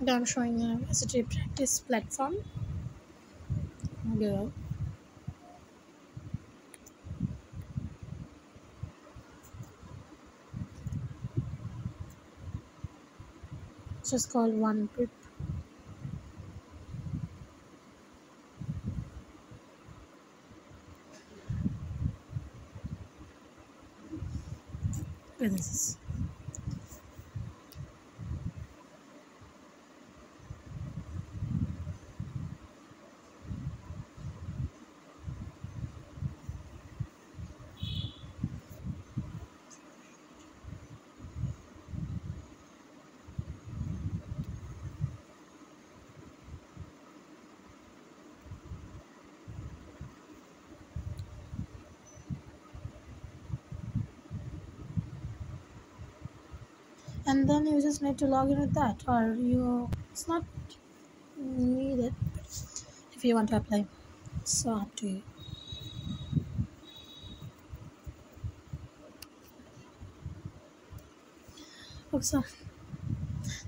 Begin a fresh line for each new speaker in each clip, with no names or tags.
I'm showing a SAT practice platform. Below. It's just called One Prep. This is. And then you just need to log in with that, or it's not needed if you want to apply. So up to you. Okay, so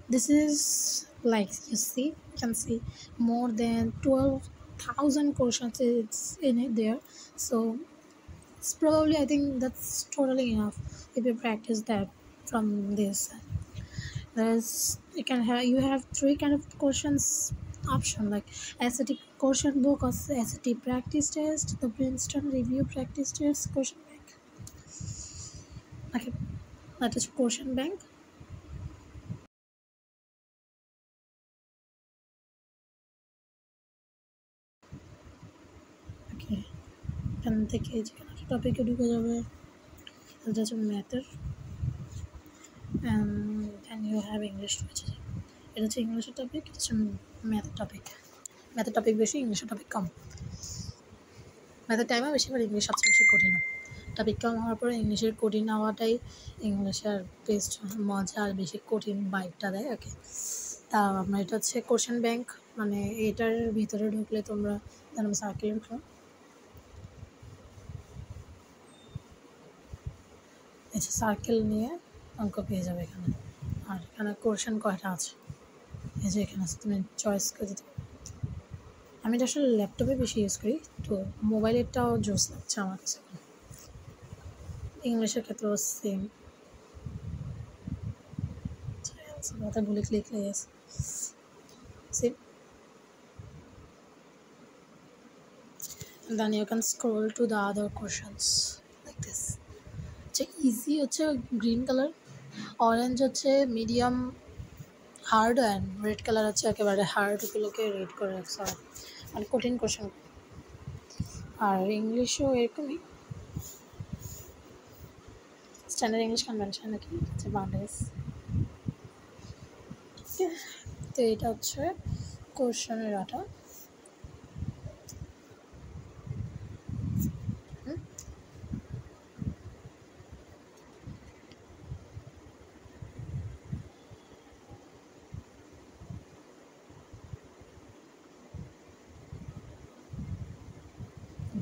this is like you can see more than 12,000 questions it's in it there. So it's probably, I think that's totally enough if you practice that from this. You have three kind of questions option, like SAT question book or SAT practice test, the Princeton review practice test, question bank. Okay, that is question bank. Okay, এখান থেকে যেখানে একটা টপিকে ঢুকে যাবে, এটা হচ্ছে ম্যাথের, and you have English রয়েছে, এটা হচ্ছে ইংলিশের টপিক, এটা হচ্ছে ম্যাথের টপিক বেশি, ইংলিশের টপিক কম। ম্যাথের টাইমও বেশি, আর ইংলিশ সবচেয়ে বেশি কঠিন। টপিক কম হওয়ার পরে ইংলিশের কঠিন হওয়াটাই ইংলিশের বেস্ট মজা, আর বেশি কঠিন বাইকটা দেয়। ওকে, তা আপনার এটা হচ্ছে কোশ্চেন ব্যাংক, মানে এটার ভিতরে ঢুকলে তোমরা সার্কেলে ঢুকলো, এটা সার্কেল নিয়ে অঙ্ক পেয়ে যাবে এখানে। আর এখানে কোশ্চেন কয়টা আছে এই যে এখানে আছে, তুমি চয়েস করে দিতে। আমি এটা আসলে ল্যাপটপে বেশি ইউজ করি, তো মোবাইলেরটাও জোস লাগছে আমার কাছে। ইংলিশের ক্ষেত্রেও সেম, মাথা ভুলে ক্লিক লেগে গেছে। See, and then you can scroll to the other questions like this. Easy হচ্ছে গ্রিন কালার, অরেঞ্জ হচ্ছে medium hard, and red colour হচ্ছে একেবারে হার্ডগুলোকে রেড করে রাখছে, মানে কঠিন কোশ্চেন। আর ইংলিশও এরকমই, স্ট্যান্ডার্ড ইংলিশ কনভেনশন নাকি হচ্ছে বাংলাদেশ। তো এটা হচ্ছে কোশ্চেনের আটা।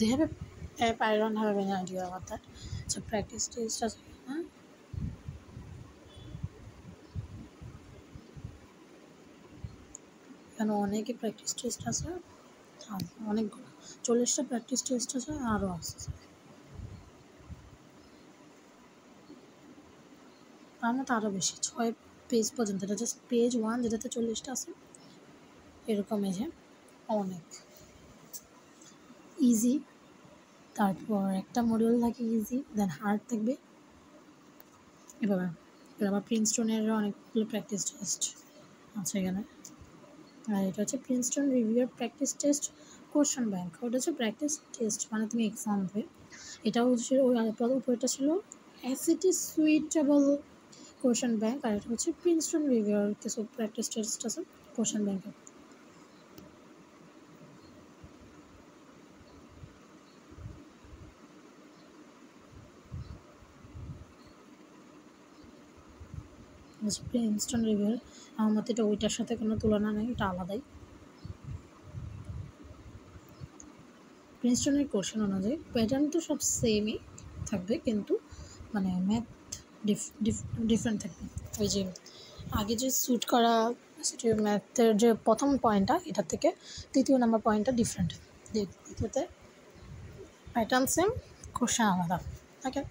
They have a app, I don't have any idea about that. It's a practice test আছে, হ্যাঁ এখানে অনেকই প্র্যাকটিস টেস্ট আছে, অনেকগুলো 40টা প্র্যাকটিস টেস্ট আছে, আরও আছে তার মতো আরও বেশি, 6 পেজ পর্যন্ত। এটা জাস্ট পেজ 1 যেটাতে 40টা আছে, এরকম যে অনেক ইজি। তারপর একটা মডিউল থাকে ইজি, দেন হার্ড থাকবে। এবার আবার প্রিন্সটনের অনেকগুলো প্র্যাকটিস টেস্ট আছে এখানে। আর এটা হচ্ছে প্রিন্সটন রিভিউর প্র্যাকটিস টেস্ট কোশ্চেন ব্যাংক, ওটা হচ্ছে প্র্যাকটিস টেস্ট, মানে তুমি এক্সাম দেবে। এটাও হচ্ছে ওই উপরেটা ছিল SAT সুইটেবল কোশ্চেন ব্যাংক, আর এটা হচ্ছে প্রিন্সটন রিভিউর কিছু প্র্যাকটিস টেস্ট আছে কোশ্চেন ব্যাংকে। প্রিন্সটন রিভিউর আমার মতে এটা ওইটার সাথে কোনো তুলনা নেই, এটা আলাদাই। প্রিন্সটনের কোশ্চেন অনুযায়ী প্যাটার্ন তো সব সেমই থাকবে, কিন্তু মানে ম্যাথ ডিফারেন্ট থাকবে। ওই যে আগে যে স্যুট করা ক্যাপাসিটিভ ম্যাথের যে প্রথম পয়েন্টটা এটার থেকে তৃতীয় নাম্বার পয়েন্টটা ডিফারেন্ট, দ্বিতীয়তে প্যাটার্ন সেম, কোশ্চেন আলাদা। ওকে,